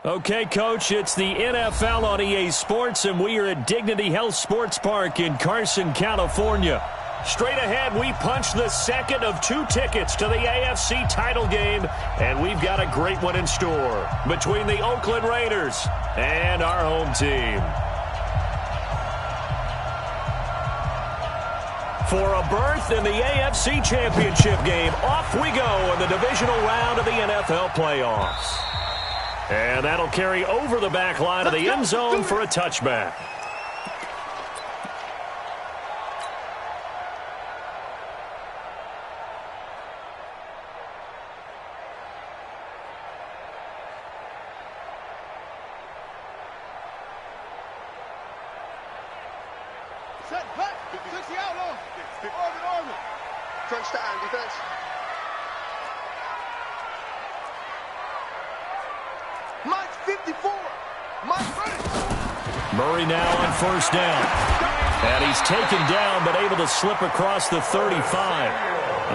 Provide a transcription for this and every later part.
Okay, Coach, it's the NFL on EA Sports, and we are at Dignity Health Sports Park in Carson, California. Straight ahead, we punch the second of 2 tickets to the AFC title game, and we've got a great one in store between the Oakland Raiders and our home team. For a berth in the AFC Championship game, off we go in the divisional round of the NFL playoffs. And that'll carry over the back line of the end zone for a touchback. Set, back, 60 out, long. Orbit. Crunch time, defense. Mike 54. Mike ready. Murray now on first down. And he's taken down, but able to slip across the 35.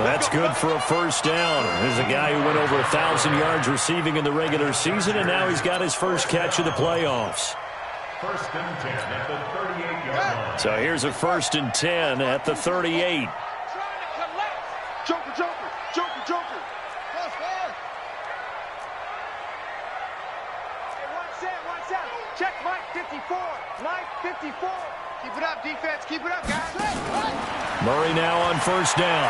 That's good for a first down. There's a guy who went over 1,000 yards receiving in the regular season, and now he's got his first catch of the playoffs. First and 10 at the 38-yard line. So here's a first and 10 at the 38. Joker. Cross fire. Hey, watch out. Check Mike 54. Mike 54. Keep it up, defense. Keep it up, guys. Murray now on first down.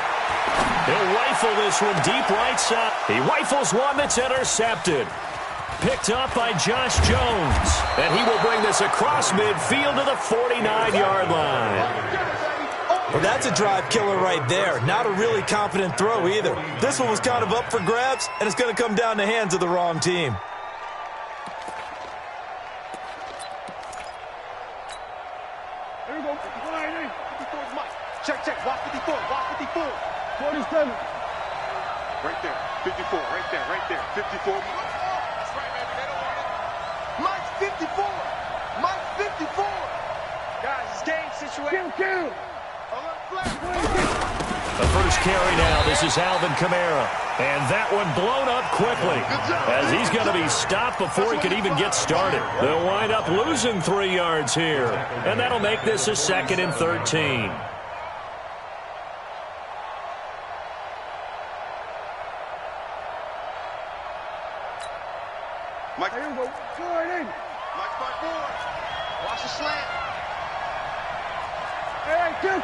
He'll rifle this one deep right side. He rifles one that's intercepted. Picked up by Josh Jones. And he will bring this across midfield to the 49-yard line. Well, that's a drive killer right there. Not a really confident throw either. This one was kind of up for grabs, and it's going to come down the hands of the wrong team. Here we go. 54 is Mike. Check. Watch 54. 47. Right there. 54. Right there. 54. That's right, baby. They don't want it. Mike's 54. Mike 54. Guys, it's game situation. Kill. The first carry now. This is Alvin Kamara. And that one blown up quickly as he's going to be stopped before he could even get started. They'll wind up losing 3 yards here. And that'll make this a 2nd and 13. Mike, here we go. Go right in. Mike 5-4. Watch the slant. Hey, kill.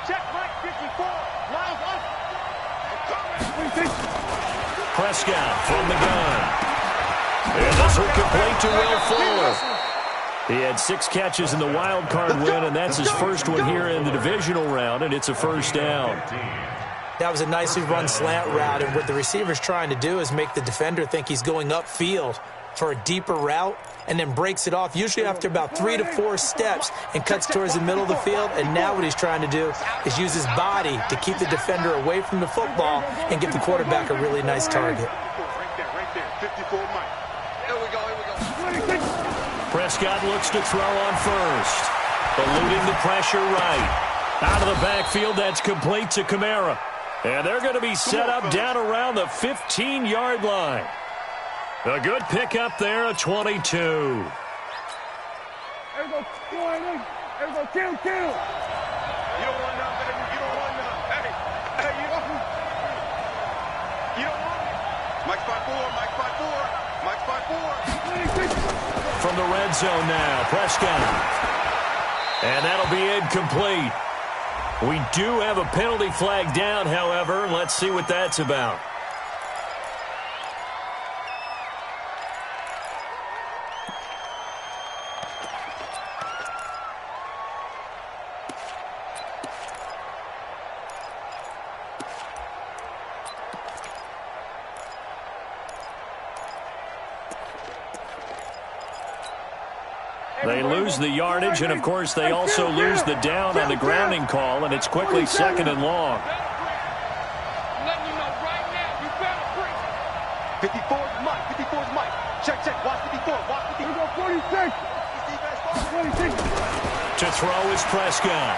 Check Mike 54. Miles up. Prescott from the gun. And this will complete to Will Fuller. He had 6 catches in the wild card win, and that's his first one here in the divisional round, and it's a first down. That was a nicely run slant route, and what the receiver's trying to do is make the defender think he's going upfield for a deeper route, and then breaks it off, usually after about 3 to 4 steps, and cuts towards the middle of the field. And now what he's trying to do is use his body to keep the defender away from the football and give the quarterback a really nice target. Right there. 54 Mike. Here we go. Prescott looks to throw on first. Eluding the pressure right. Out of the backfield, that's complete to Kamara. And they're going to be set up down around the 15-yard line. A good pickup there, a 22. Here we go. Kill. You don't want none, baby. You don't want none. Hey, you don't want it. Mike 5-4. From the red zone now, Prescott. And that'll be incomplete. We do have a penalty flag down, however. Let's see what that's about. They lose the yardage, and, of course, they also lose the down on the grounding call, and it's quickly 2nd and long. I'm letting you know right now, you better bring 54 is Mike. 54 is Mike. Check. Watch 54. Watch 54. We go 46. To throw is Prescott.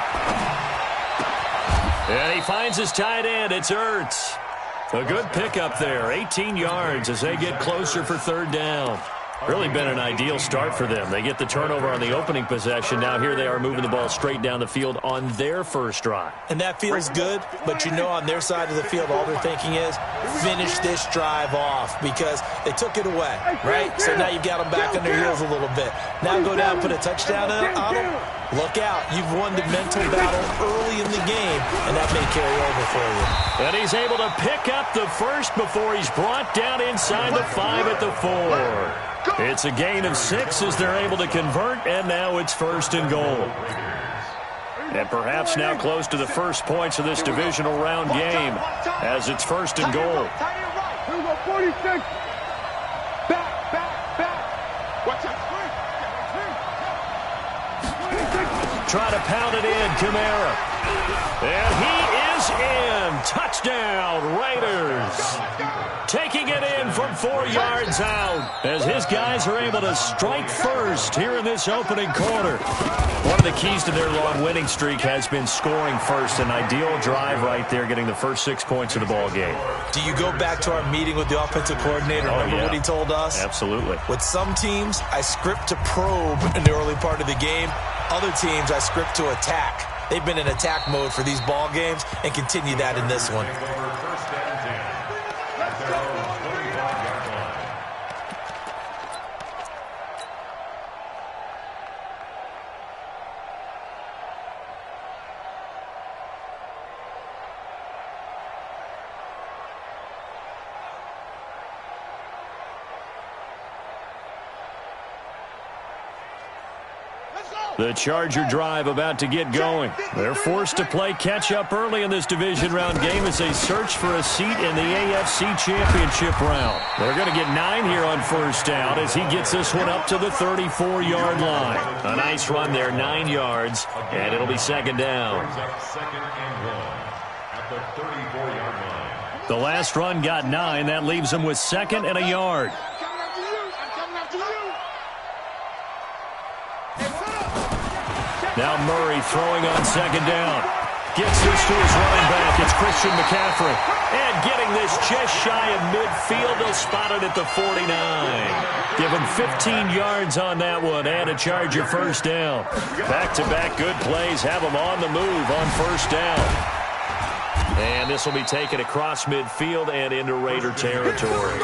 And he finds his tight end. It's Ertz. A good pickup there, 18 yards as they get closer for third down. Really been an ideal start for them. They get the turnover on the opening possession. Now here they are moving the ball straight down the field on their first drive. And that feels good, but you know on their side of the field all they're thinking is finish this drive off because they took it away, right? So now you've got them back on their heels a little bit. Now go down, put a touchdown on them. Look out. You've won the mental battle early in the game, and that may carry over for you. And he's able to pick up the first before he's brought down inside the 5 at the 4. It's a gain of 6 as they're able to convert, and now it's first and goal. And perhaps now close to the first points of this divisional round game as it's first and goal. Here we go, 46. Back. Watch out. Try to pound it in, Kamara. And he is in. Touchdown, Raiders. Taking it in from 4 yards out as his guys are able to strike first here in this opening quarter. One of the keys to their long winning streak has been scoring first. An ideal drive right there, getting the first 6 points of the ball game. Do you go back to our meeting with the offensive coordinator? Remember what he told us? Absolutely. With some teams, I script to probe in the early part of the game. Other teams, I script to attack. They've been in attack mode for these ball games and continue that in this one. The Charger drive about to get going. They're forced to play catch-up early in this division round game as they search for a seat in the AFC Championship round. They're going to get 9 here on first down as he gets this one up to the 34-yard line. A nice run there, 9 yards, and it'll be second down. The last run got 9. That leaves him with second and a yard. Now Murray throwing on second down. Gets this to his running back. It's Christian McCaffrey. And getting this just shy of midfield. They'll spot it at the 49. Give him 15 yards on that one and a Charger first down. Back-to-back good plays have him on the move on first down. And this will be taken across midfield and into Raider territory.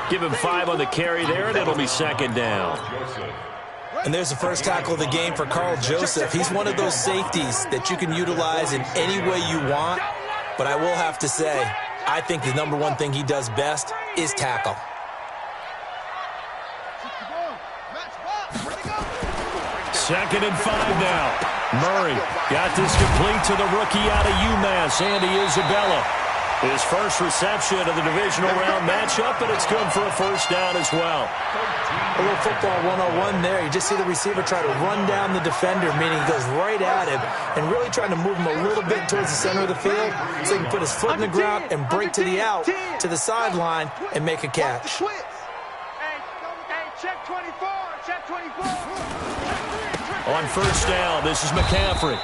Give him 5 on the carry there, and it'll be second down. And there's the first tackle of the game for Carl Joseph. He's one of those safeties that you can utilize in any way you want. But I will have to say, I think the number one thing he does best is tackle. Second and 5 now. Murray got this complete to the rookie out of UMass, Andy Isabella. His first reception of the divisional round matchup, and it's good for a first down as well. A little football 101 there. You just see the receiver try to run down the defender, meaning he goes right at him and really trying to move him a little bit towards the center of the field so he can put his foot in the ground and break to the out, to the sideline, and make a catch. Hey, check 24, check 24. On first down, this is McCaffrey.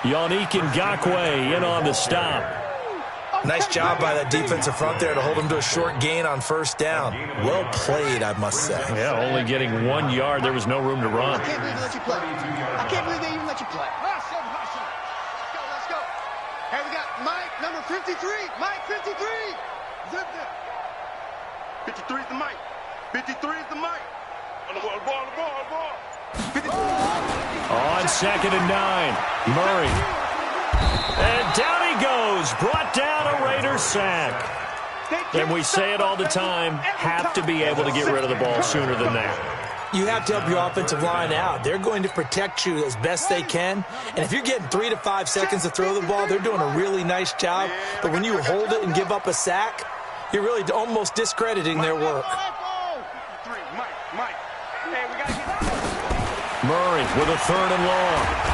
Yannick Ngakoue in on the stop. Nice job by that defensive front there to hold him to a short gain on first down. Well played, I must say. Yeah, only getting 1 yard. There was no room to run. I can't believe they let you play. I can't believe they even let you play. Hustle. Let's go. Hey, we got Mike, number 53. Mike, 53. Zip it. 53 is the Mike. 53 is the Mike. On the ball. 53. On second and 9, Murray. And down he goes, brought down a Raider sack. And we say it all the time, have to be able to get rid of the ball sooner than that. You have to help your offensive line out. They're going to protect you as best they can. And if you're getting 3 to 5 seconds to throw the ball, they're doing a really nice job. But when you hold it and give up a sack, you're really almost discrediting their work. Murray with a third and long.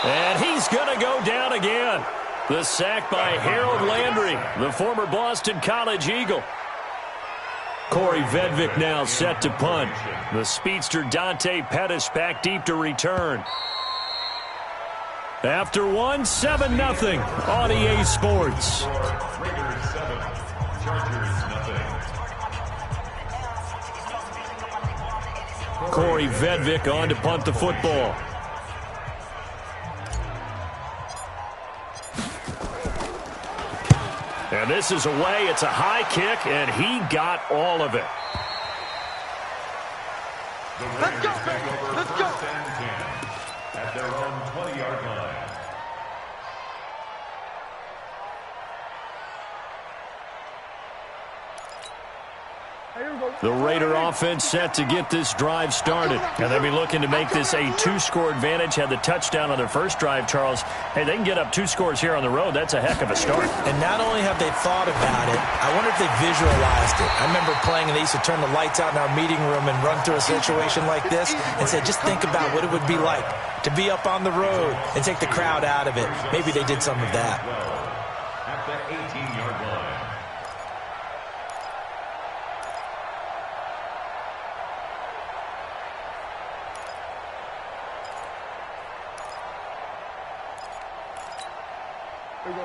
And he's going to go down again. The sack by Harold Landry, the former Boston College Eagle. Corey Vedvik now set to punt. The speedster Dante Pettis back deep to return. After one, 7-0 on EA Sports. Raiders 7, Chargers nothing. Corey Vedvik on to punt the football. And this is away. It's a high kick, and he got all of it. Let's go, baby. Let's go. At their own 20-yard line. The Raider offense set to get this drive started. And they'll be looking to make this a 2-score advantage. Had the touchdown on their first drive, Charles. Hey, they can get up 2 scores here on the road. That's a heck of a start. And not only have they thought about it, I wonder if they visualized it. I remember playing and they used to turn the lights out in our meeting room and run through a situation like this and say, just think about what it would be like to be up on the road and take the crowd out of it. Maybe they did some of that. At the 18-yard line.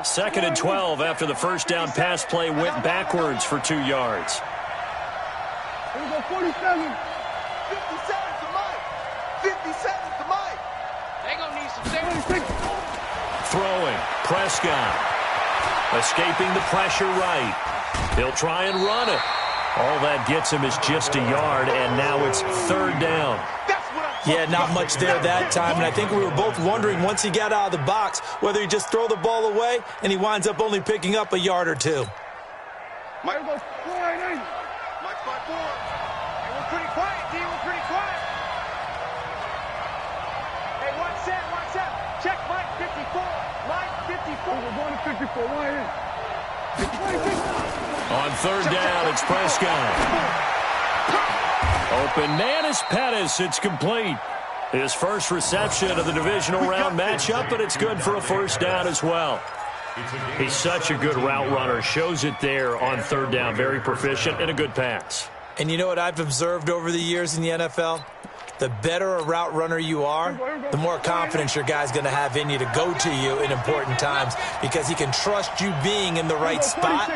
Second and 12 after the first down pass play went backwards for 2 yards. Here we go, 47. 57 to Mike. 57 to Mike. They gonna need some safety. Throwing. Prescott. Escaping the pressure right. He'll try and run it. All that gets him is just a yard, and now it's 3rd down. Yeah, not much there that time, and I think we were both wondering once he got out of the box whether he just throw the ball away and he winds up only picking up a yard or 2. Mike goes quiet in. Mike's 5-4. Hey, we're pretty quiet, D. We're pretty quiet. Hey, watch that. Check Mike 54. Mike 54. We're going to 54. Why in? On 3rd down, it's Prescott. Open man is Pettis. It's complete. His first reception of the divisional round matchup, but it's good for a 1st down as well. He's such a good route runner. Shows it there on 3rd down. Very proficient and a good pass. And you know what I've observed over the years in the NFL? The better a route runner you are, the more confidence your guy's going to have in you to go to you in important times because he can trust you being in the right spot,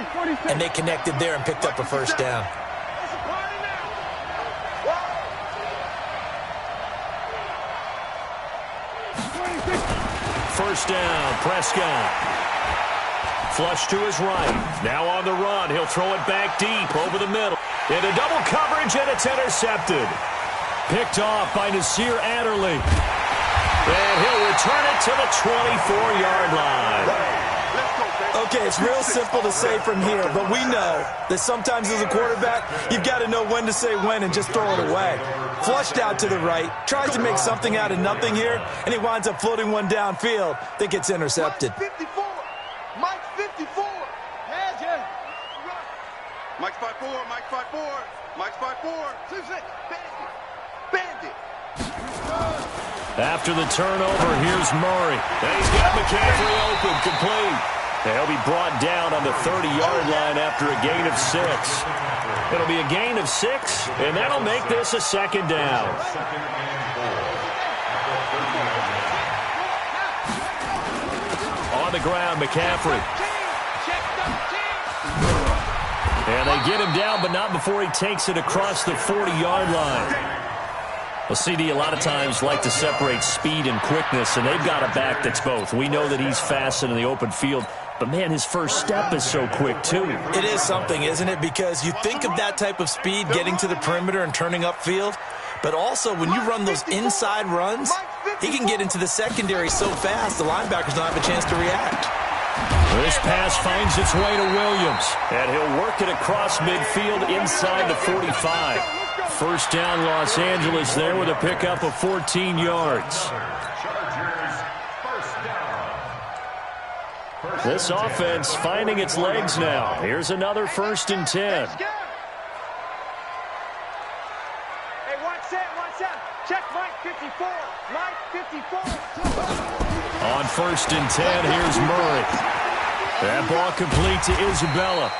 and they connected there and picked up a 1st down. First down, Prescott. Flush to his right. Now on the run. He'll throw it back deep over the middle. Into double coverage, and it's intercepted. Picked off by Nasir Adderley. And he'll return it to the 24-yard line. Okay, it's real simple to say from here, but we know that sometimes as a quarterback, you've got to know when to say when and just throw it away. Flushed out to the right, tries to make something out of nothing here, and he winds up floating one downfield that gets intercepted. Mike's 54. Mike's 54. Magic. Mike's 5'4". Mike's 5'4". Mike's 5'4". 6'6". Bandit. After the turnover, here's Murray. And he's got McCaffrey open, complete. They'll be brought down on the 30-yard line after a gain of 6. It'll be a gain of 6, and that'll make this a 2nd down. On the ground, McCaffrey. And they get him down, but not before he takes it across the 40-yard line. Well, CD, a lot of times like to separate speed and quickness, and they've got a back that's both. We know that he's fast in the open field, but, man, his first step is so quick, too. It is something, isn't it? Because you think of that type of speed getting to the perimeter and turning upfield, but also when you run those inside runs, he can get into the secondary so fast the linebackers don't have a chance to react. This pass finds its way to Williams, and he'll work it across midfield inside the 45. First down, Los Angeles there with a pickup of 14 yards. This offense finding its legs now. Here's another 1st and 10. Hey, watch that. Check Mike 54. Mike 54. On 1st and 10, here's Murray. That ball complete to Isabella.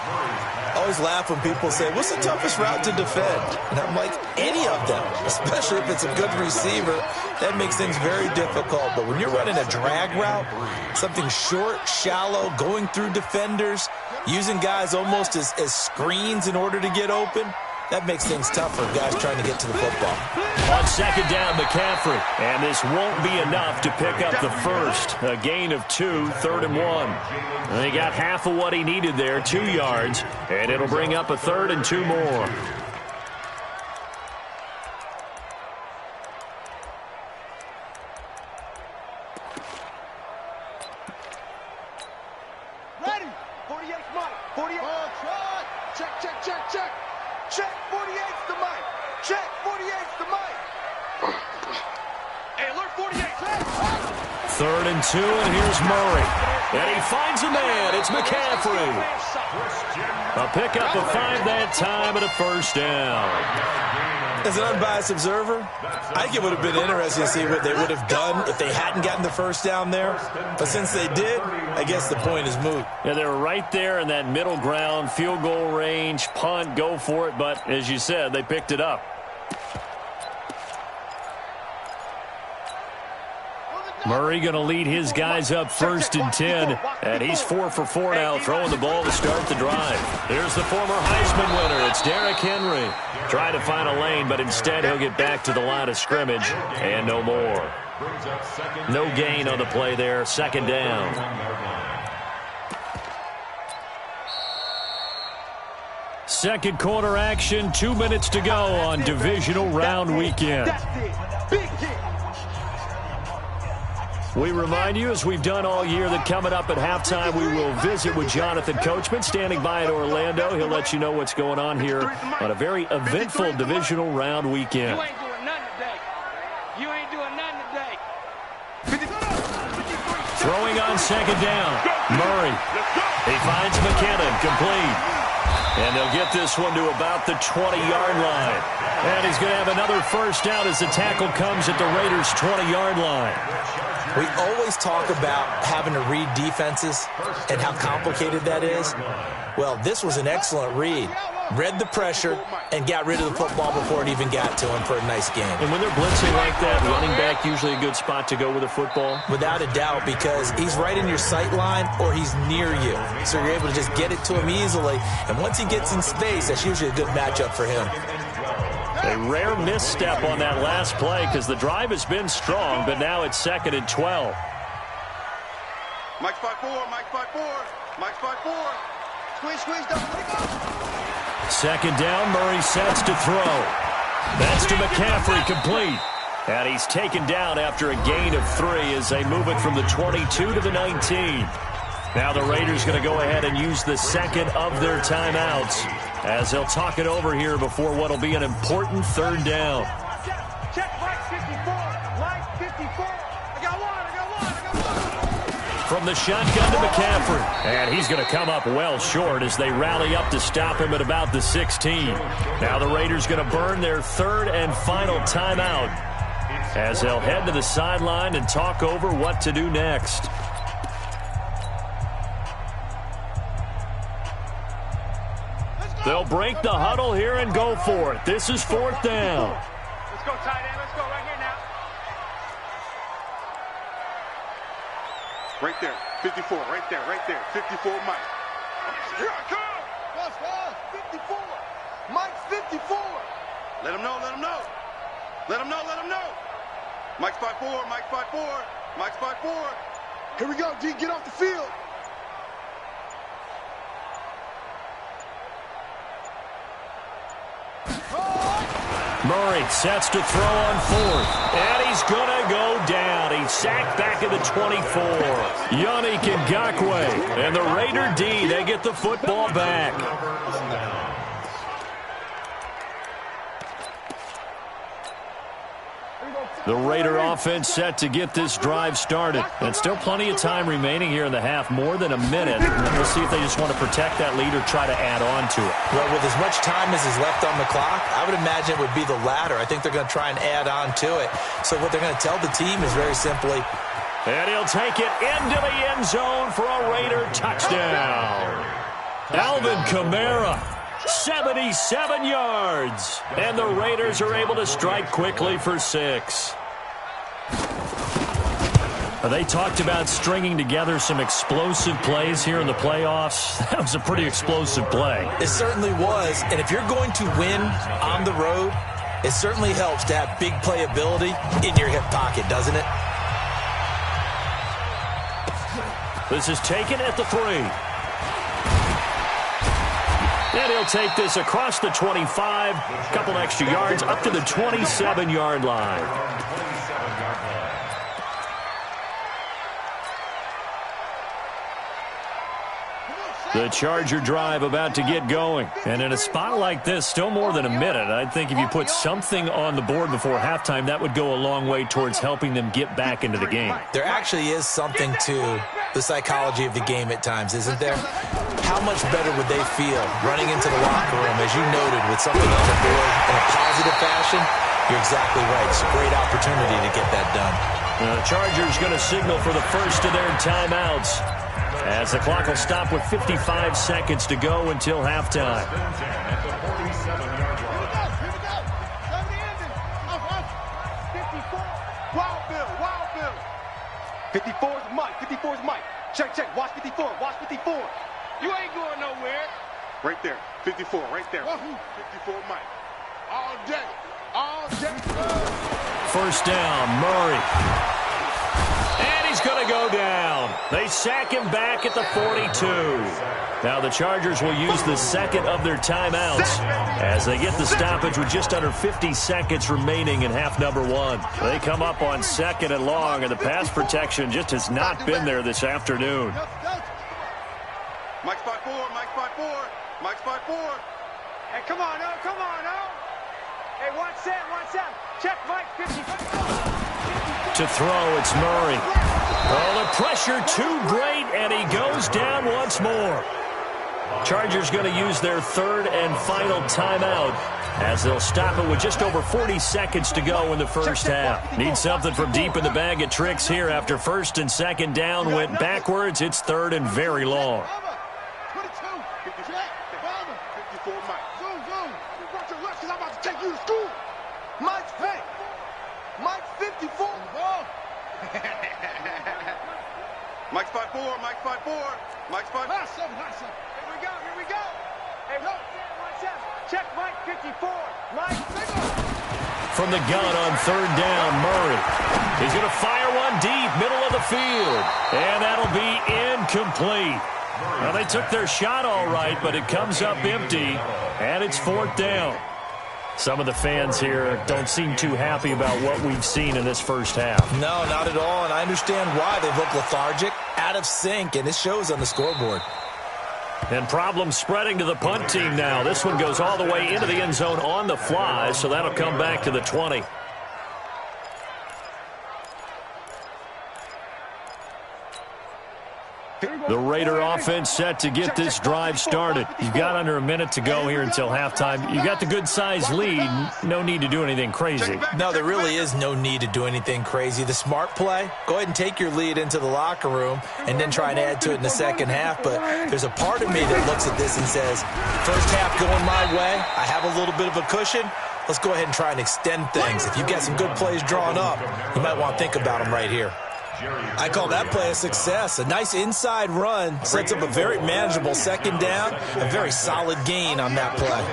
I always laugh when people say, what's the toughest route to defend? And I'm like, any of them, especially if it's a good receiver. That makes things very difficult. But when you're running a drag route, something short, shallow, going through defenders, using guys almost as screens in order to get open, that makes things tough for guys trying to get to the football. On second down, McCaffrey. And this won't be enough to pick up the first. A gain of 2, 3rd and 1. And he got half of what he needed there, 2 yards. And it'll bring up a 3rd and 2 more. Ready. 48's Mike. 48. Try. Check, check, check, check. Check. 48's the Mike. Check. 48's the Mike. Hey, alert 48. 3rd and 2, and here's Murray. And he finds a man. It's McCaffrey. A pickup of 5 that time and a first down. As an unbiased observer, I think it would have been interesting to see what they would have done if they hadn't gotten the first down there. But since they did, I guess the point is moot. Yeah, they were right there in that middle ground, field goal range, punt, go for it. But as you said, they picked it up. Murray going to lead his guys up 1st and 10. And he's 4 for 4 now, throwing the ball to start the drive. Here's the former Heisman winner. It's Derrick Henry. Trying to find a lane, but instead he'll get back to the line of scrimmage. And no more. No gain on the play there. 2nd down. Second quarter action. 2 minutes to go on divisional round weekend. We remind you, as we've done all year, that coming up at halftime, we will visit with Jonathan Coachman, standing by in Orlando. He'll let you know what's going on here on a very eventful divisional round weekend. You ain't doing nothing today. You ain't doing nothing today. Throwing on 2nd down. Murray. He finds McKinnon, complete. And they'll get this one to about the 20-yard line. And he's going to have another first down as the tackle comes at the Raiders' 20-yard line. We always talk about having to read defenses and how complicated that is. Well, this was an excellent read. Read the pressure and got rid of the football before it even got to him for a nice game. And when they're blitzing like that, running back usually a good spot to go with a football? Without a doubt, because he's right in your sight line or he's near you. So you're able to just get it to him easily. And once he gets in space, that's usually a good matchup for him. A rare misstep on that last play because the drive has been strong, but now it's 2nd and 12. Mike's 5-4, Mike's 5-4, Mike's 5-4. Squeeze, don't let it go. 2nd down, Murray sets to throw. That's to McCaffrey, complete. And he's taken down after a gain of 3 as they move it from the 22 to the 19. Now the Raiders going to go ahead and use the 2nd of their timeouts as they'll talk it over here before what will be an important 3rd down. Check Mike 54, Mike 54. I got one. From the shotgun to McCaffrey. And he's going to come up well short as they rally up to stop him at about the 16. Now the Raiders going to burn their 3rd and final timeout as they'll head to the sideline and talk over what to do next. They'll break the huddle here and go for it. This is 4th down. Let's go, tight end. Let's go right here now. Right there. 54. Right there. Right there. 54, Mike. Here I come. That's 54. Mike's 54. Let him know. Let him know. Let him know. Let him know. Mike's 5-4. Mike's 5-4. Mike's 5-4. Here we go, D. Get off the field. Murray sets to throw on 4th. And he's going to go down. He's sacked back at the 24. Yannick Ngakoue. And the Raider D, they get the football back. The Raider offense set to get this drive started. And still plenty of time remaining here in the half, more than a minute. And we'll see if they just want to protect that lead or try to add on to it. Well, with as much time as is left on the clock, I would imagine it would be the latter. I think they're going to try and add on to it. So what they're going to tell the team is very simply, and he'll take it into the end zone for a Raider touchdown. Alvin Kamara, 77 yards. And the Raiders are able to strike quickly for 6. They talked about stringing together some explosive plays here in the playoffs. That was a pretty explosive play. It certainly was. And if you're going to win on the road, it certainly helps to have big playability in your hip pocket, doesn't it? This is taken at the 3. And he'll take this across the 25, a couple extra yards up to the 27-yard line. The Charger drive about to get going. And in a spot like this, still more than a minute, I think if you put something on the board before halftime, that would go a long way towards helping them get back into the game. There actually is something to the psychology of the game at times, isn't there? How much better would they feel running into the locker room, as you noted, with something on the board in a positive fashion? You're exactly right. It's a great opportunity to get that done. The Chargers going to signal for the first of their timeouts, as the clock will stop with 55 seconds to go until halftime. 54 is Mike. 54 is Mike. Check, check. Watch 54. Watch 54. You ain't going nowhere. Right there. 54. Right there. 54 Mike. All day. All day. First down, Murray. And he's going to go down. They sack him back at the 42. Now the Chargers will use the second of their timeouts as they get the stoppage with just under 50 seconds remaining in half number 1. They come up on 2nd and long, and the pass protection just has not been there this afternoon. Mike spot 4, Mike spot 4, Mike spot 4. Hey, come on, now, come on, now. Hey, watch that. Check Mike 50. To throw, it's Murray. Oh, the pressure too great, and he goes down once more. Chargers going to use their third and final timeout as they'll stop it with just over 40 seconds to go in the first half. Need something from deep in the bag of tricks here after first and second down went backwards. It's third and very long. 54 Mike. Zoom. You brought your left because I'm about to take you to school. Mike's hey. Mike 54. Mike spot 4, Mike spot 4, Mike spot 4. Here we go. Hey, watch out. Check Mike 54. Mike. From the gun on third down, Murray. He's going to fire one deep, middle of the field. And that'll be incomplete. Well, they took their shot all right, but it comes up empty, and it's fourth down. Some of the fans here don't seem too happy about what we've seen in this first half. No, not at all, and I understand why. They look lethargic, out of sync, and it shows on the scoreboard. And problems spreading to the punt team now. This one goes all the way into the end zone on the fly, so that'll come back to the 20. The Raider offense set to get this drive started. You've got under a minute to go here until halftime. You got the good-sized lead. No need to do anything crazy. No, there really is no need to do anything crazy. The smart play, go ahead and take your lead into the locker room and then try and add to it in the second half. But there's a part of me that looks at this and says, first half going my way, I have a little bit of a cushion. Let's go ahead and try and extend things. If you've got some good plays drawn up, you might want to think about them right here. I call that play a success. A nice inside run sets up a very manageable second down, a very solid gain on that play.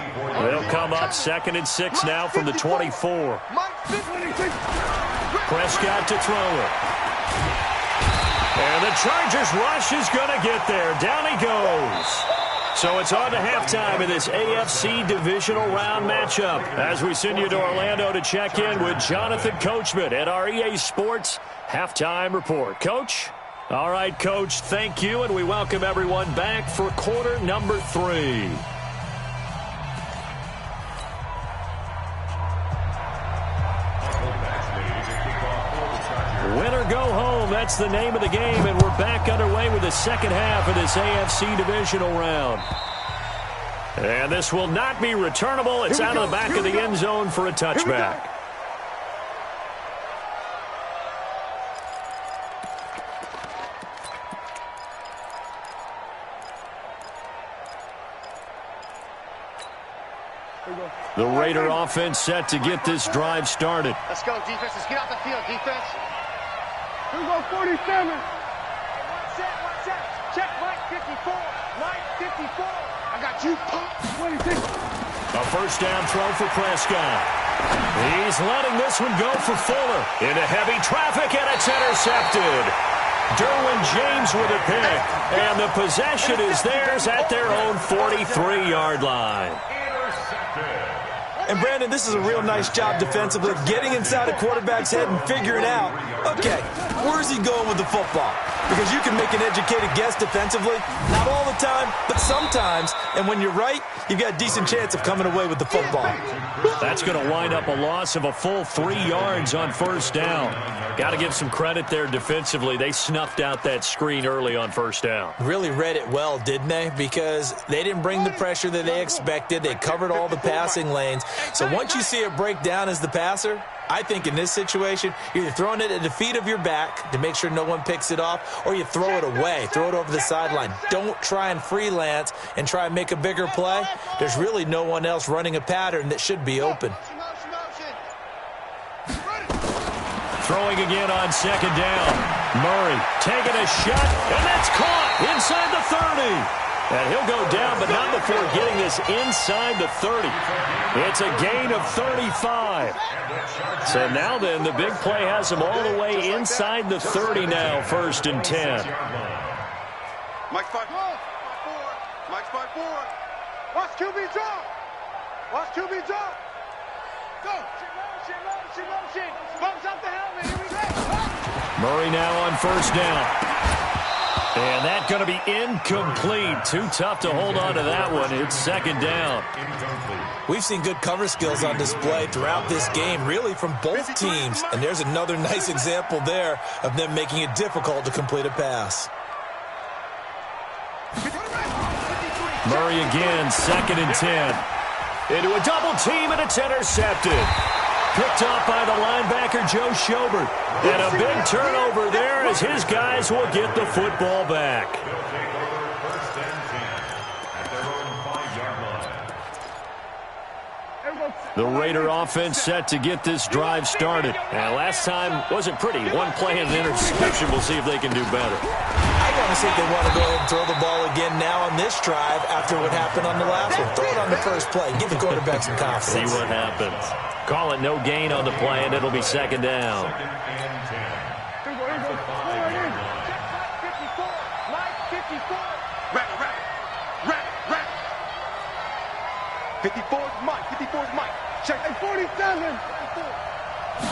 They'll come up 2nd and 6 now from the 24. Prescott to throw it. And the Chargers rush is going to get there. Down he goes. So it's on to halftime in this AFC divisional round matchup as we send you to Orlando to check in with Jonathan Coachman at our EA Sports Halftime Report. Coach? All right, Coach, thank you, and we welcome everyone back for quarter number 3. Win or go home, that's the name of the game, and we're back underway with the second half of this AFC divisional round. And this will not be returnable. It's out of the back of the end zone for a touchback. The Raider offense set to get this drive started. Let's go, defense. Let's get out the field, defense. Here we go, 47. One set. Check, Mike, 54. Mike, 54. I got you, pop. 26. A first down throw for Prescott. He's letting this one go for Fuller. Into heavy traffic, and it's intercepted. Derwin James with a pick, and the possession is theirs at their own 43-yard line. And, Brandon, this is a real nice job defensively, getting inside a quarterback's head and figuring out, okay, where's he going with the football? Because you can make an educated guess defensively, not all the time, but sometimes. And when you're right, you've got a decent chance of coming away with the football. That's going to wind up a loss of a full 3 yards on first down. Got to give some credit there defensively. They snuffed out that screen early on first down. Really read it well, didn't they? Because they didn't bring the pressure that they expected. They covered all the passing lanes. So once you see it break down as the passer, I think in this situation, you're either throwing it at the feet of your back to make sure no one picks it off, or you throw it away, throw it over the sideline. Don't try and freelance and try and make a bigger play. There's really no one else running a pattern that should be open. Throwing again on second down. Murray taking a shot, and that's caught inside the 30. And he'll go down, but not before getting this inside the 30. It's a gain of 35. So now then, the big play has him all the way inside the 30 now, 1st and 10. Mike's 5-4. Mike's 5-4. Watch QB drop. Watch QB drop. Go. Motion. Bumps up the helmet. Here we go. Murray now on first down. And that's going to be incomplete. Too tough to hold on to that one. It's second down. We've seen good cover skills on display throughout this game, really from both teams. And there's another nice example there of them making it difficult to complete a pass. Murray again, 2nd and 10. Into a double team, and it's intercepted. Picked up by the linebacker, Joe Schobert. And a big turnover there as his guys will get the football back. The Raider offense set to get this drive started. And last time wasn't pretty. One play and an interception. We'll see if they can do better. I honestly think they want to go ahead and throw the ball again now on this drive after what happened on the last one. Throw it on the first play. Give the quarterback some confidence. See what happens. Call it no gain on the play, and it'll be second down. 54 is Mike. 54 is Mike. Check. 47.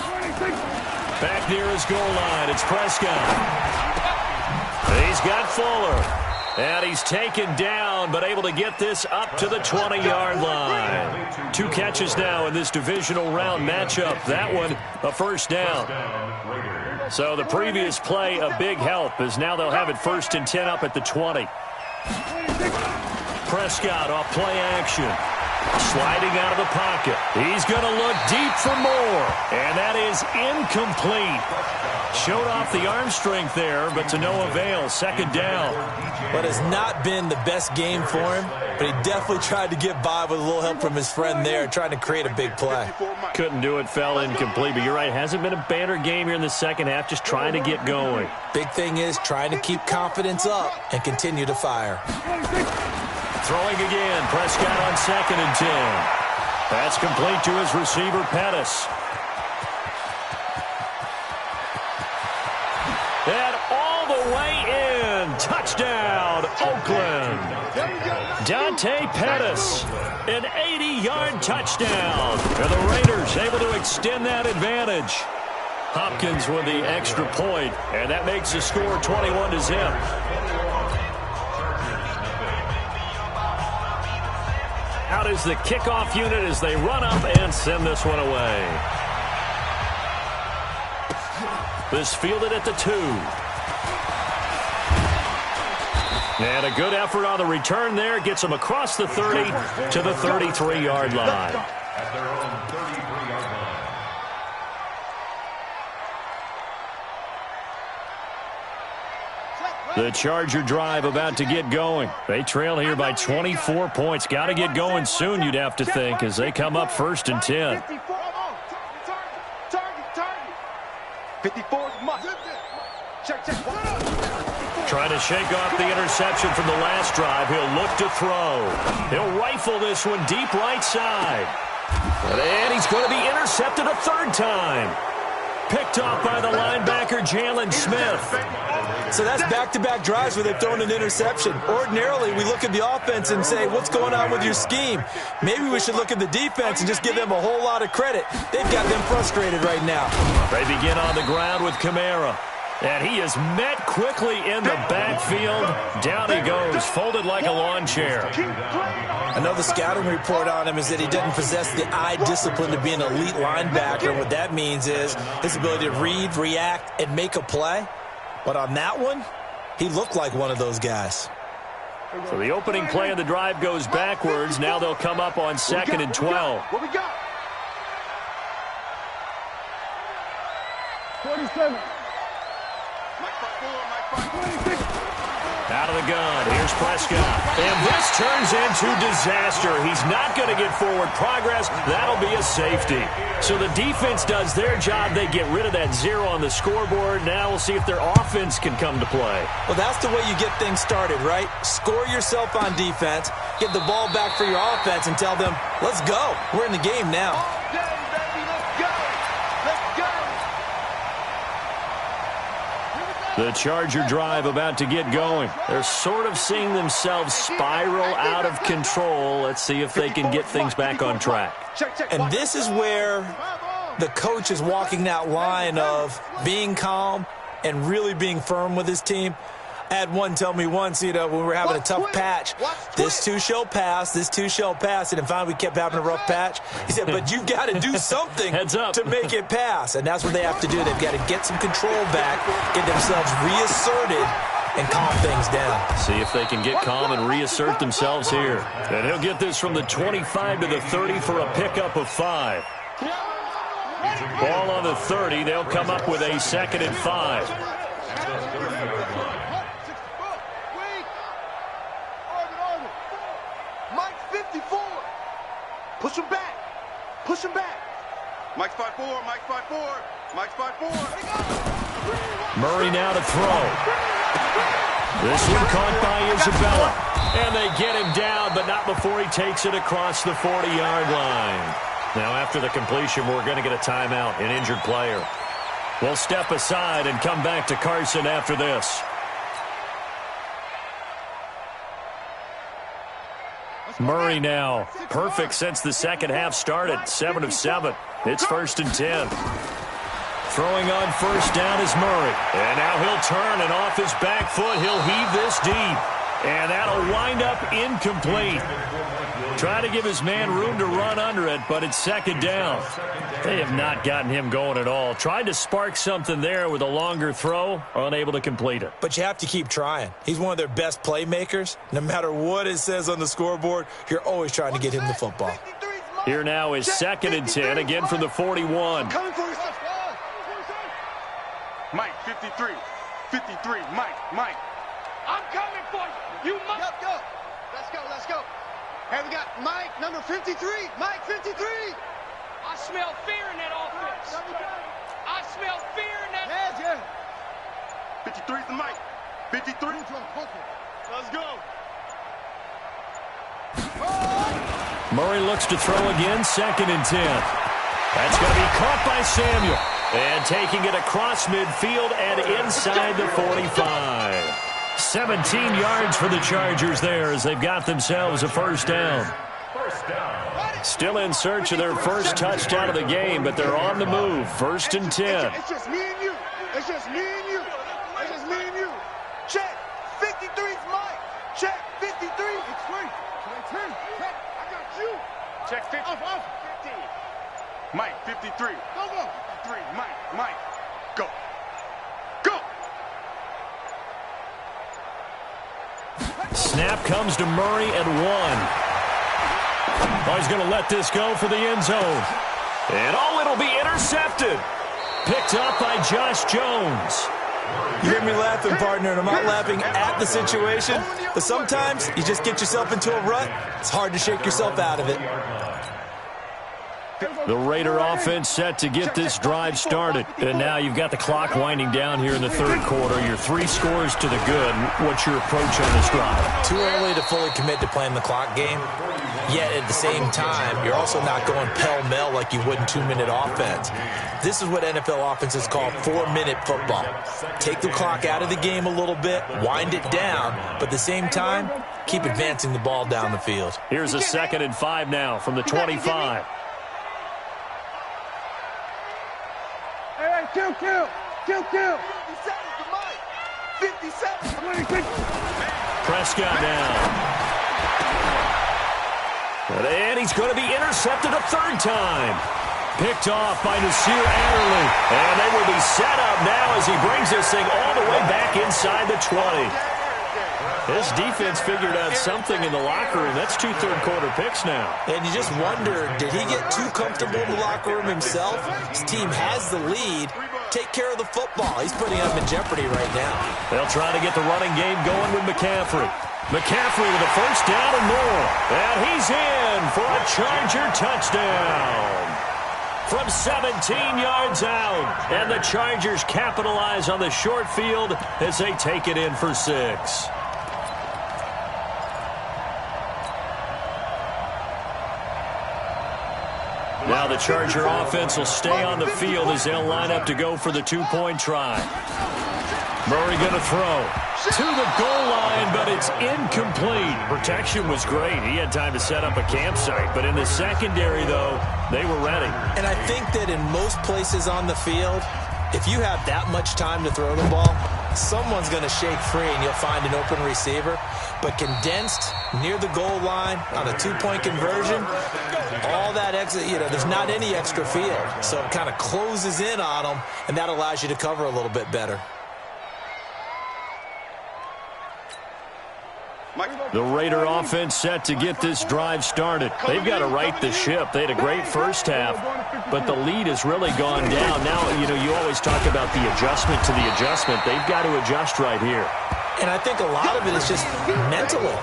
26. Back near his goal line. It's Prescott. He's got Fuller. And he's taken down, but able to get this up to the 20-yard line. 2 catches now in this divisional round matchup. That one, a first down. So the previous play, a big help, as now they'll have it 1st and 10 up at the 20. Prescott off play action. Sliding out of the pocket. He's going to look deep for more. And that is incomplete. Showed off the arm strength there, but to no avail. 2nd down. But has not been the best game for him, but he definitely tried to get by with a little help from his friend there, trying to create a big play. Couldn't do it, fell incomplete, but you're right. Hasn't been a banner game here in the second half, just trying to get going. Big thing is trying to keep confidence up and continue to fire. Throwing again, Prescott on 2nd and 10. That's complete to his receiver, Pettis. And all the way in. Touchdown, Oakland. Dante Pettis, an 80-yard touchdown. And the Raiders able to extend that advantage. Hopkins with the extra point, and that makes the score 21-0. Out is the kickoff unit as they run up and send this one away. This fielded at the 2. And a good effort on the return there. Gets them across the 30 to the 33-yard line. At their own 33-yard line. The Charger drive about to get going. They trail here by 24 points. Got to get going soon, you'd have to think, as they come up 1st and 10. 54 must. Check. Trying to shake off the interception from the last drive. He'll look to throw. He'll rifle this one deep right side. And he's going to be intercepted a 3rd time. Picked off by the linebacker, Jalen Smith. So that's back-to-back drives where they've thrown an interception. Ordinarily, we look at the offense and say, what's going on with your scheme? Maybe we should look at the defense and just give them a whole lot of credit. They've got them frustrated right now. They begin on the ground with Kamara. And he is met quickly in the backfield. Down he goes, folded like a lawn chair. I know the scouting report on him is that he doesn't possess the eye discipline to be an elite linebacker. What that means is his ability to read, react, and make a play. But on that one, he looked like one of those guys. So the opening play of the drive goes backwards. Now they'll come up on 2nd and 12. What we got? 47. Out of the gun, here's Prescott. And this turns into disaster. He's not going to get forward progress. That'll be a safety. So the defense does their job. They get rid of that 0 on the scoreboard. Now we'll see if their offense can come to play. Well, that's the way you get things started, right? Score yourself on defense, get the ball back for your offense, and tell them, let's go. We're in the game now. The Charger drive about to get going. They're sort of seeing themselves spiral out of control. Let's see if they can get things back on track. And this is where the coach is walking that line of being calm and really being firm with his team. I had one tell me once, when we were having a tough patch, this too shall pass, this too shall pass. And finally we kept having a rough patch. He said, but you've got to do something to make it pass. And that's what they have to do. They've got to get some control back, get themselves reasserted, and calm things down. See if they can get calm and reassert themselves here. And he'll get this from the 25 to the 30 for a pickup of 5. Ball on the 30. They'll come up with a 2nd and 5. Push him back. Push him back. Mike's 5-4. Mike's 5-4. Mike's 5-4. Murray now to throw. This one caught by Isabella. And they get him down, but not before he takes it across the 40-yard line. Now after the completion, we're going to get a timeout, an injured player. We'll step aside and come back to Carson after this. Murray now, perfect since the second half started, 7 of 7. It's 1st and 10. Throwing on 1st down is Murray. And now he'll turn, and off his back foot, he'll heave this deep. And that'll wind up incomplete. Trying to give his man room to run under it, but it's 2nd down. They have not gotten him going at all. Tried to spark something there with a longer throw, unable to complete it. But you have to keep trying. He's one of their best playmakers. No matter what it says on the scoreboard, you're always trying to get him the football. Here now is 2nd and 10, again from the 41. Mike, 53. 53. Mike. I'm coming for you. You must go. Let's go. Hey, we got Mike, number 53. Mike, 53. I smell fear in that offense. I smell fear in that. Yeah. 53 is the Mike. 53. Let's go. Murray looks to throw again, 2nd and 10. That's going to be caught by Samuel. And taking it across midfield and inside the 45. 17 yards for the Chargers there as they've got themselves a 1st down. Still in search of their first touchdown of the game, but they're on the move. 1st and 10. It's just me and you. Check. 53's Mike. Check. 53. It's free. Check. I got you. Check 50. Off. 50. Mike, 53. Go. 53. Mike. Go. Snap comes to Murray at 1. Oh, he's going to let this go for the end zone. And it'll be intercepted. Picked up by Josh Jones. You hear me laughing, partner, and I'm not laughing at the situation, but sometimes you just get yourself into a rut. It's hard to shake yourself out of it. The Raider offense set to get this drive started. And now you've got the clock winding down here in the third quarter. You're 3 scores to the good. What's your approach on this drive? Too early to fully commit to playing the clock game. Yet at the same time, you're also not going pell-mell like you would in 2-minute offense. This is what NFL offenses call 4-minute football. Take the clock out of the game a little bit, wind it down, but at the same time, keep advancing the ball down the field. Here's a 2nd and 5 now from the 25. Kill. 57 to Mike. 57. Prescott down. And he's going to be intercepted a 3rd time. Picked off by Nasir Adderley. And they will be set up now as he brings this thing all the way back inside the 20. This defense figured out something in the locker room. That's 2 third-quarter picks now. And you just wonder, did he get too comfortable in the locker room himself? His team has the lead. Take care of the football. He's putting them in jeopardy right now. They'll try to get the running game going with McCaffrey. McCaffrey with a 1st down and more. And he's in for a Charger touchdown. From 17 yards out. And the Chargers capitalize on the short field as they take it in for 6. Now the Charger offense will stay on the field as they'll line up to go for the 2-point try. Murray going to throw to the goal line, but it's incomplete. Protection was great. He had time to set up a campsite, but in the secondary, though, they were ready. And I think that in most places on the field, if you have that much time to throw the ball, someone's going to shake free and you'll find an open receiver. But condensed near the goal line on a 2-point conversion, all that extra, there's not any extra field. So it kind of closes in on them, and that allows you to cover a little bit better. The Raider offense set to get this drive started. They've got to right the ship. They had a great first half, but the lead has really gone down. Now, you always talk about the adjustment to the adjustment. They've got to adjust right here. And I think a lot of it is just mentally.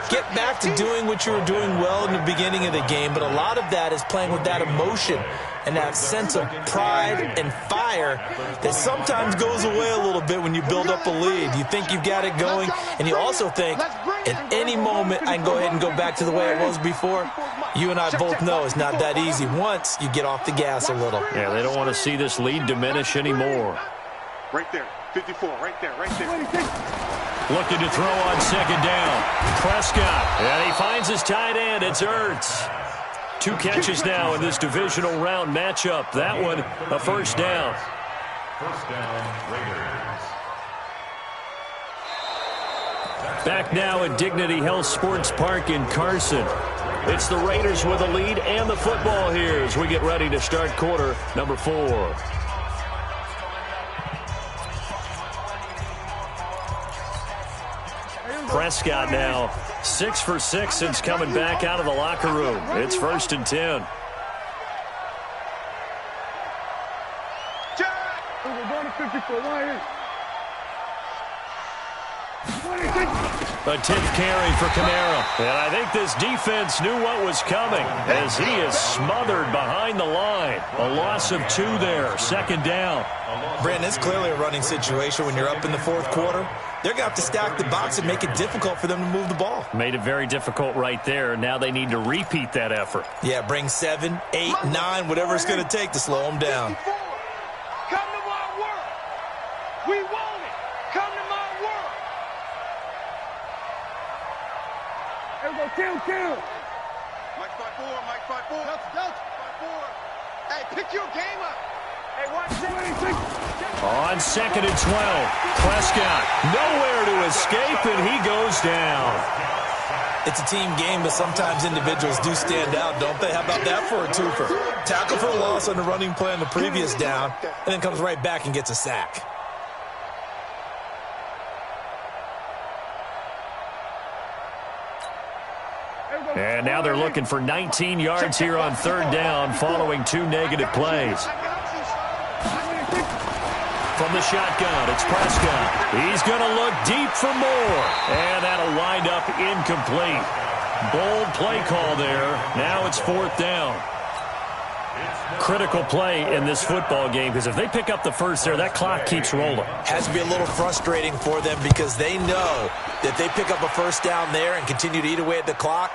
Get back to doing what you were doing well in the beginning of the game, but a lot of that is playing with that emotion and that sense of pride and fire that sometimes goes away a little bit when you build up a lead. You think you've got it going, and you also think, at any moment, I can go ahead and go back to the way it was before. You and I both know it's not that easy once you get off the gas a little. Yeah, they don't want to see this lead diminish anymore. Right there. 54, right there. Looking to throw on 2nd down. Prescott, and he finds his tight end. It's Ertz. 2 catches now in this divisional round matchup. That one, a 1st down. 1st down, Raiders. Back now at Dignity Health Sports Park in Carson. It's the Raiders with a lead and the football here as we get ready to start quarter number 4. Prescott now 6 for 6 since coming back out of the locker room. It's 1st and 10. A 10th carry for Kamara. And I think this defense knew what was coming as he is smothered behind the line. A loss of 2 there. 2nd down. Brandon, it's clearly a running situation when you're up in the 4th quarter. They're going to have to stack the box and make it difficult for them to move the ball. Made it very difficult right there. Now they need to repeat that effort. Yeah, bring 7, 8, 9, whatever it's going to take to slow them down. Come to my world. We want it. Come to my world. There we go. Kill. Mike 5-4. Mike 5-4. Delta. 5-4. Hey, pick your game up. Hey, watch that. On 2nd and 12. Prescott nowhere to escape, and he goes down. It's a team game, but sometimes individuals do stand out, don't they? How about that for a twofer? Tackle for a loss on the running play on the previous down, and then comes right back and gets a sack. And now they're looking for 19 yards here on 3rd down following 2 negative plays. From the shotgun. It's Prescott. He's going to look deep for more. And that'll wind up incomplete. Bold play call there. Now it's 4th down. Critical play in this football game, because if they pick up the first there, that clock keeps rolling. Has to be a little frustrating for them because they know that they pick up a first down there and continue to eat away at the clock,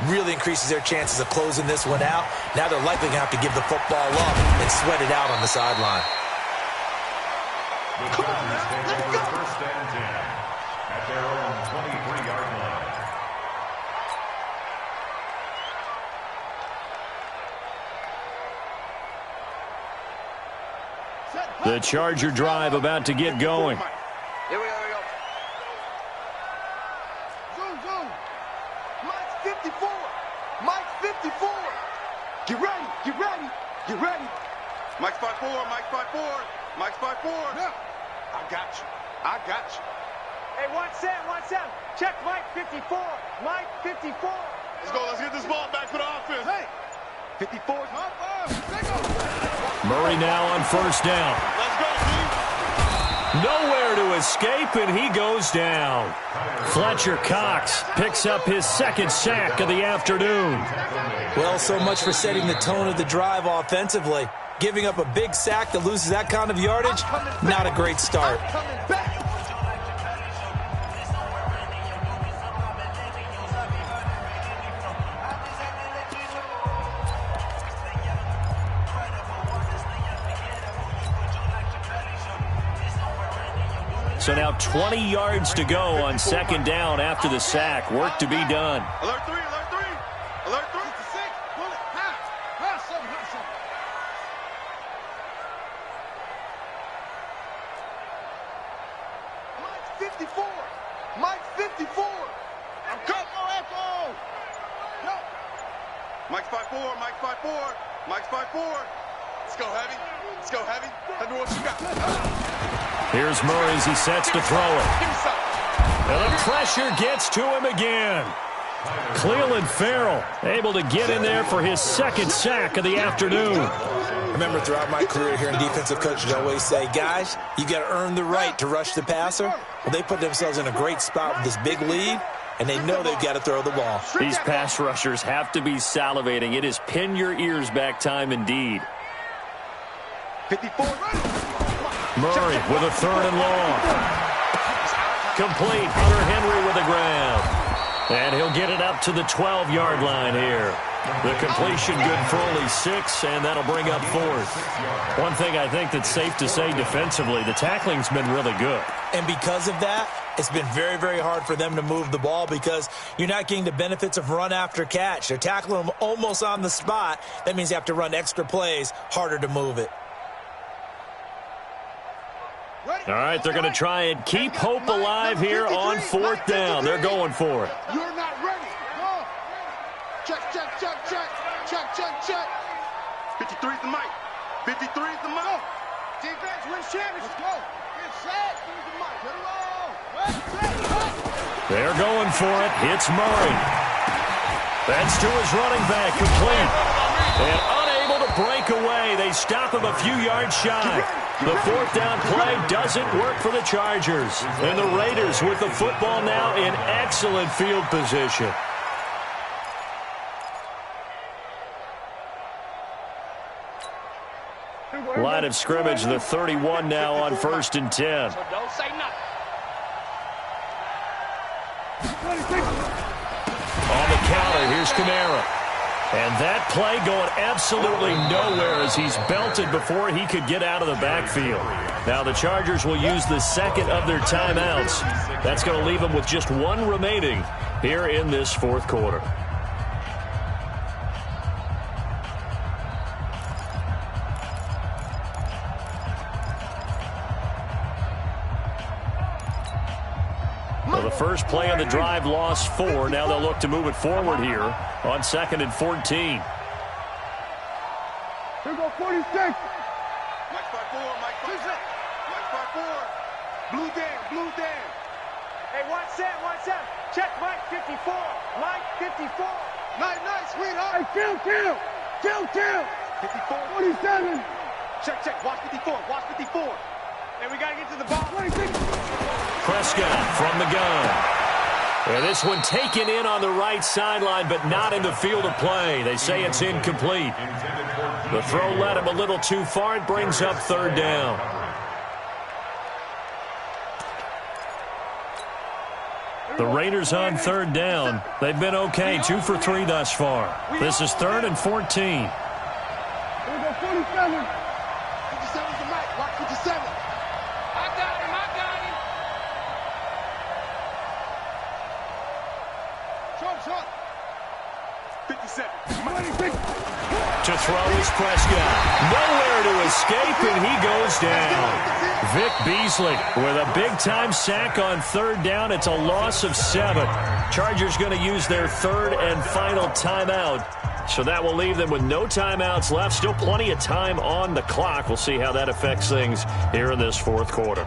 really increases their chances of closing this one out. Now they're likely going to have to give the football up and sweat it out on the sideline. Come on, man. Let's go. First and 10 at their own 23-yard line. The Charger drive about to get going. Here we go. Zoom. Mike's 54. Mike's 54. Get ready. Mike's 5'4", Mike's 5'4", Mike's 5'4". Yeah. I got you. Hey, 1-7. Check Mike 54. Mike 54. Let's get this ball back for the offense. Hey. 54 is my ball. Murray now on first down. Let's go, team. Nowhere to escape, and he goes down. Fletcher Cox picks up his second sack of the afternoon. Well, so much for setting the tone of the drive offensively. Giving up a big sack that loses that kind of yardage, not a great start. So now 20 yards to go on second down after the sack. Work to be done. Alert 3. Alert 3. 6. Pull it. Pass. Mike's 54. I'm coming. Echo. No. Mike's 5'4". Mike's 5'4". Let's go heavy. Let me what you got. Here's Murray as he sets to throw it. And the pressure gets to him again. Cleveland Farrell able to get in there for his second sack of the afternoon. I remember throughout my career here in defensive coaches always say, guys, you got to earn the right to rush the passer. Well, they put themselves in a great spot with this big lead, and they know they've got to throw the ball. These pass rushers have to be salivating. It is pin your ears back time indeed. 54. Murray with a 3rd and long. Complete. Hunter Henry with a grab. And he'll get it up to the 12-yard line here. The completion good for only 6, and that'll bring up 4th. One thing I think that's safe to say defensively, the tackling's been really good. And because of that, it's been very, very hard for them to move the ball because you're not getting the benefits of run after catch. They're tackling them almost on the spot. That means you have to run extra plays, harder to move it. All right, they're going to try and keep hope alive here on 4th down. They're going for it. You're not ready. Go. Check. 53's the mic. 53's the mic. Defense wins championship. Let's go. Get set. Here's the mic. Let it roll. They're going for it. Hits Murray. That's to his running back. Complete. And unable to break away. They stop him a few yards shy. The 4th down play doesn't work for the Chargers. And the Raiders with the football now in excellent field position. Line of scrimmage, the 31 now on 1st and 10. So don't say nothing. On the counter, here's Kamara. And that play going absolutely nowhere as he's belted before he could get out of the backfield. Now the Chargers will use the second of their timeouts. That's going to leave them with just 1 remaining here in this 4th quarter. Well, the first play of the drive lost 4. Now they'll look to move it forward here on 2nd and 14. Here we go, 46. Mike 5'4", Mike 5'4". Blue Dan. Hey, 1-7. Check Mike 54. Mike 54. Nice, sweetheart. Hey, kill. 54. 47. Check. Watch 54. And we got to get to the ball. Prescott from the gun. And this one taken in on the right sideline, but not in the field of play. They say it's incomplete. The throw led him a little too far. It brings up third down. The Raiders on third down. They've been okay, 2 for 3 thus far. This is 3rd and 14. Here we go, 47. 57's the mic. Watch 57. I got him. I got him. Show him. 57. To throw is Prescott. Nowhere to escape, and he goes down. Vic Beasley with a big-time sack on third down. It's a loss of 7. Chargers going to use their 3rd and final timeout. So that will leave them with no timeouts left. Still plenty of time on the clock. We'll see how that affects things here in this 4th quarter.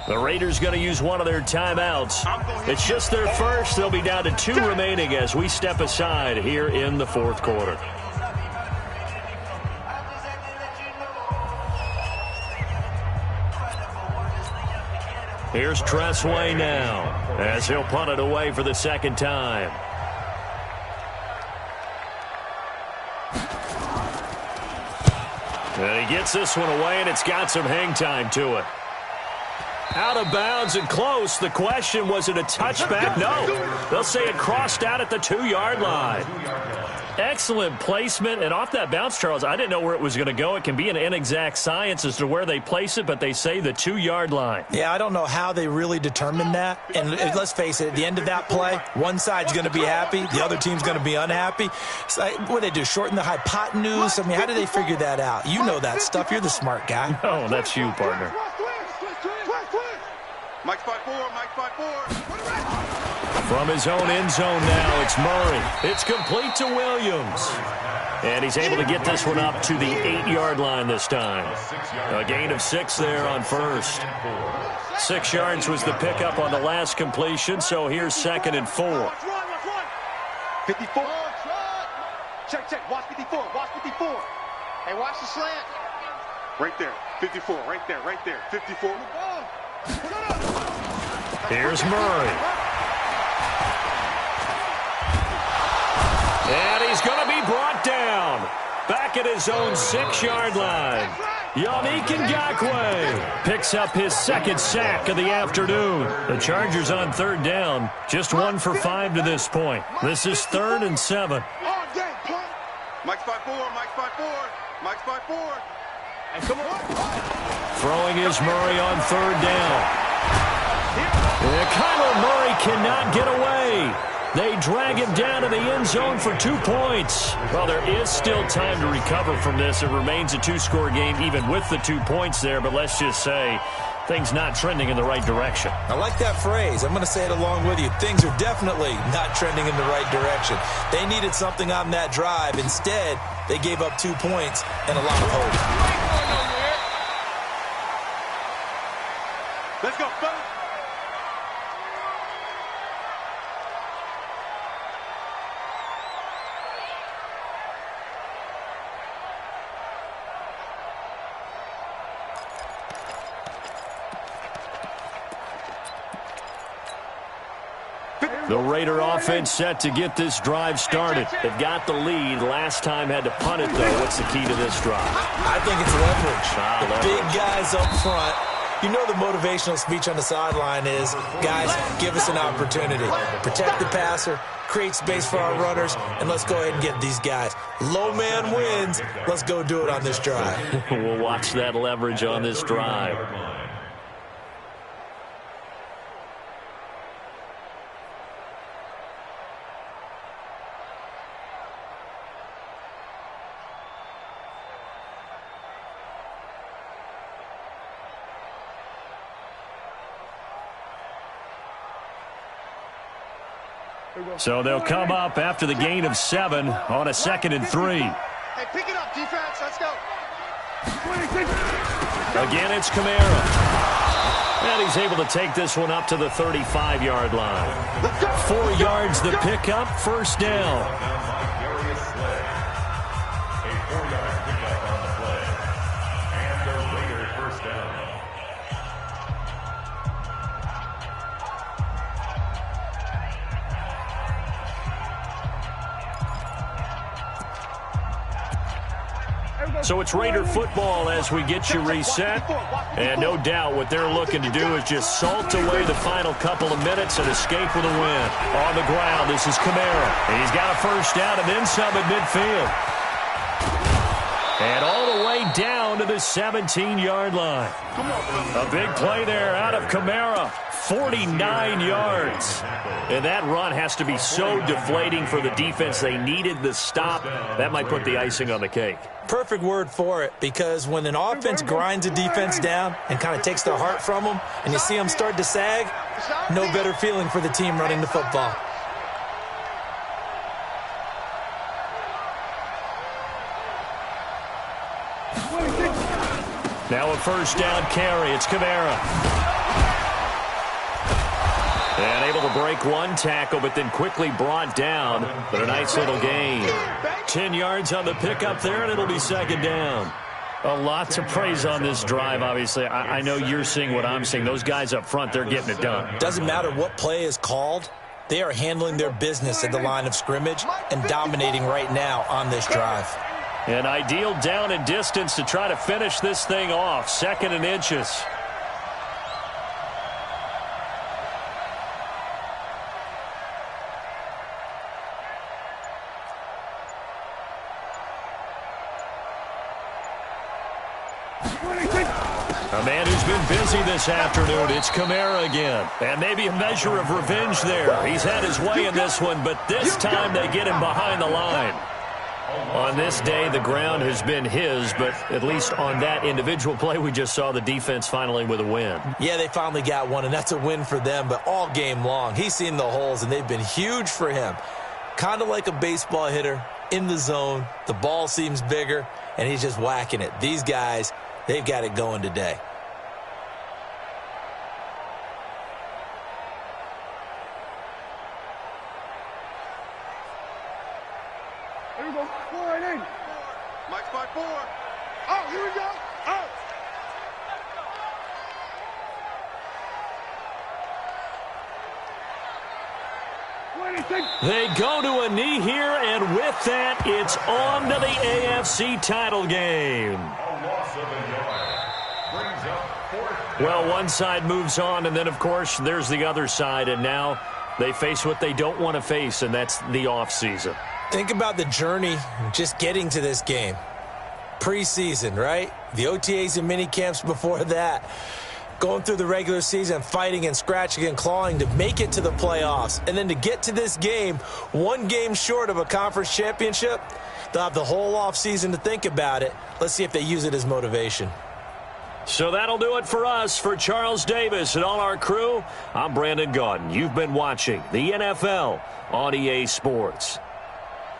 The Raiders going to use one of their timeouts. It's just their first. They'll be down to 2 remaining as we step aside here in the 4th quarter. Here's Tressway now as he'll punt it away for the 2nd time. And he gets this one away, and it's got some hang time to it. Out of bounds and close. The question, was it a touchback? No. They'll say it crossed out at the 2-yard line. Excellent placement. And off that bounce, Charles, I didn't know where it was going to go. It can be an inexact science as to where they place it, but they say the 2-yard line. Yeah, I don't know how they really determined that. And let's face it, at the end of that play, one side's going to be happy, the other team's going to be unhappy. So, what do they do, shorten the hypotenuse? I mean, how do they figure that out? You know that stuff. You're the smart guy. Oh, that's you, partner. Mike's 5-4. Mike's 5-4. From his own end zone now, it's Murray. It's complete to Williams. And he's able to get this one up to the 8-yard line this time. A gain of 6 there on first. 6 yards was the pickup on the last completion, so here's 2nd and 4. 54. Check. Watch 54. Watch 54. Hey, watch the slant. Right there. 54. Right there. 54. Here's Murray. And he's going to be brought down. Back at his own 6-yard line. Yannick Ngakoue picks up his 2nd sack of the afternoon. The Chargers on 3rd down. Just 1 for 5 to this point. This is 3rd and 7. Mike's 5-4. Mike's 5-4. Mike's 5-4. Hey, come on. Throwing is Murray on 3rd down. And Kyler Murray cannot get away. They drag him down to the end zone for 2 points. Well, there is still time to recover from this. It remains a 2-score game even with the 2 points there, but let's just say things not trending in the right direction. I like that phrase. I'm going to say it along with you. Things are definitely not trending in the right direction. They needed something on that drive. Instead, they gave up 2 points and a lot of hope. Let's go, fellas. The Raider offense set to get this drive started. They've got the lead. Last time had to punt it, though. What's the key to this drive? I think it's leverage. The Leverage. big guys up front. You know the motivational speech on the sideline is, guys, give us an opportunity. Protect the passer, create space for our runners, and let's go ahead and get these guys. Low man wins. Let's go do it on this drive. We'll watch that leverage on this drive. So they'll come up after the gain of 7 on a 2nd and 3. Hey, pick it up, defense. Let's go. Again, it's Kamara. And he's able to take this one up to the 35-yard line. 4 yards the pickup, first down. So it's Raider football as we get you reset. And no doubt what they're looking to do is just salt away the final couple of minutes and escape with a win. On the ground, this is Kamara. And he's got a first down and then some at midfield. And all the way down to the 17-yard line. A big play there out of Kamara. 49 yards. And that run has to be so deflating for the defense. They needed the stop. That might put the icing on the cake. Perfect word for it, because when an offense grinds a defense down and kind of takes their heart from them, and you see them start to sag, no better feeling for the team running the football. Now a first down carry. It's Kamara. And able to break one tackle, but then quickly brought down. But a nice little gain. 10 yards on the pickup there, and it'll be second down. A lot to praise on this drive, obviously. I know you're seeing what I'm seeing. Those guys up front, they're getting it done. Doesn't matter what play is called. They are handling their business at the line of scrimmage and dominating right now on this drive. An ideal down and distance to try to finish this thing off. 2nd and inches. A man who's been busy this afternoon. It's Kamara again. And maybe a measure of revenge there. He's had his way in this one, but this time they get him behind the line. On this day, the ground has been his, but at least on that individual play, we just saw the defense finally with a win. Yeah, they finally got one, and that's a win for them, but all game long, he's seen the holes, and they've been huge for him. Kind of like a baseball hitter in the zone. The ball seems bigger, and he's just whacking it. These guys, they've got it going today. Here we go. 4 and 8. Mike's by 4. Oh, here we go. Oh. They go to a knee here, and with that, it's on to the AFC title game. Well, one side moves on, and then, of course, there's the other side, and now they face what they don't want to face, and that's the offseason. Think about the journey just getting to this game. Preseason, right? The OTAs and mini camps before that. Going through the regular season, fighting and scratching and clawing to make it to the playoffs. And then to get to this game, one game short of a conference championship, they'll have the whole offseason to think about it. Let's see if they use it as motivation. So that'll do it for us. For Charles Davis and all our crew, I'm Brandon Gaudin. You've been watching the NFL on EA Sports.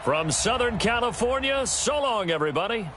From Southern California, so long, everybody.